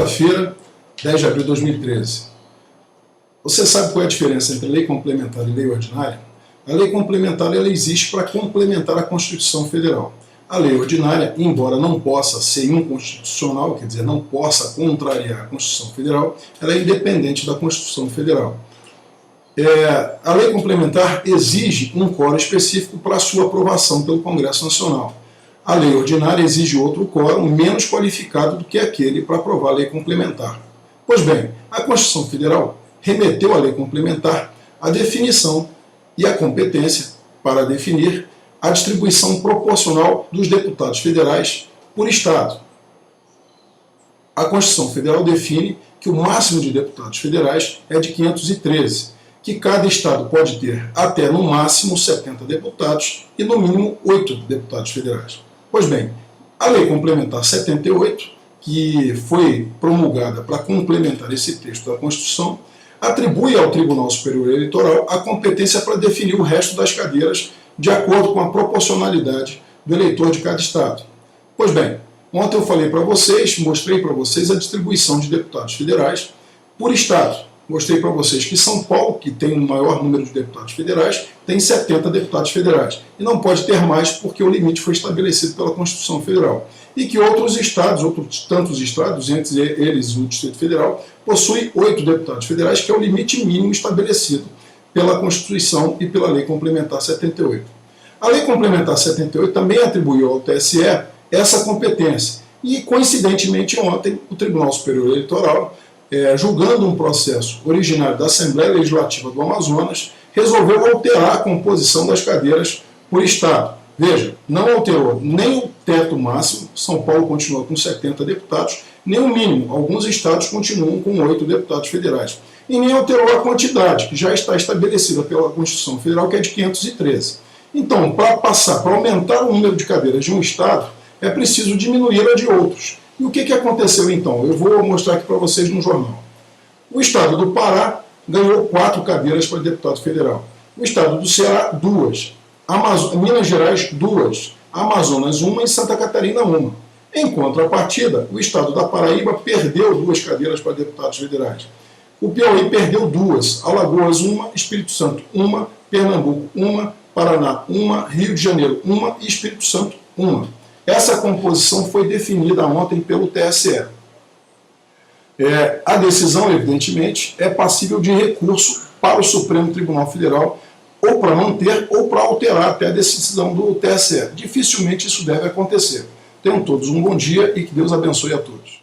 Segunda-feira, 10 de abril de 2013. Você sabe qual é a diferença entre lei complementar e lei ordinária? A lei complementar ela existe para complementar a Constituição Federal. A lei ordinária, embora não possa ser inconstitucional, quer dizer, não possa contrariar a Constituição Federal, ela é independente da Constituição Federal. A lei complementar exige um quórum específico para a sua aprovação pelo Congresso Nacional. A lei ordinária exige outro quórum menos qualificado do que aquele para aprovar a lei complementar. Pois bem, a Constituição Federal remeteu à lei complementar a definição e a competência para definir a distribuição proporcional dos deputados federais por Estado. A Constituição Federal define que o máximo de deputados federais é de 513, que cada Estado pode ter até no máximo 70 deputados e no mínimo 8 deputados federais. Pois bem, a Lei Complementar 78, que foi promulgada para complementar esse texto da Constituição, atribui ao Tribunal Superior Eleitoral a competência para definir o resto das cadeiras de acordo com a proporcionalidade do eleitor de cada Estado. Pois bem, ontem eu falei para vocês, mostrei para vocês a distribuição de deputados federais por Estado. Mostrei para vocês que São Paulo, que tem o maior número de deputados federais, tem 70 deputados federais. E não pode ter mais porque o limite foi estabelecido pela Constituição Federal. E que outros estados, outros tantos estados, entre eles o Distrito Federal, possuem 8 deputados federais, que é o limite mínimo estabelecido pela Constituição e pela Lei Complementar 78. A Lei Complementar 78 também atribuiu ao TSE essa competência. E, coincidentemente, ontem, o Tribunal Superior Eleitoral, julgando um processo originário da Assembleia Legislativa do Amazonas, resolveu alterar a composição das cadeiras por Estado. Veja, não alterou nem o teto máximo, São Paulo continua com 70 deputados, nem o mínimo, alguns estados continuam com 8 deputados federais. E nem alterou a quantidade, que já está estabelecida pela Constituição Federal, que é de 513. Então, para aumentar o número de cadeiras de um estado, é preciso diminuir a de outros. E o que aconteceu então? Eu vou mostrar aqui para vocês no jornal. O estado do Pará ganhou 4 cadeiras para deputado federal. O estado do Ceará, 2. Minas Gerais, 2. Amazonas, 1 e Santa Catarina, 1. Em contrapartida, o estado da Paraíba perdeu 2 cadeiras para deputados federais. O Piauí perdeu 2. Alagoas, 1. Espírito Santo, 1. Pernambuco, 1. Paraná, 1. Rio de Janeiro, 1. E Espírito Santo, 1. Essa composição foi definida ontem pelo TSE. A decisão, evidentemente, é passível de recurso para o Supremo Tribunal Federal, ou para manter ou para alterar até a decisão do TSE. Dificilmente isso deve acontecer. Tenham todos um bom dia e que Deus abençoe a todos.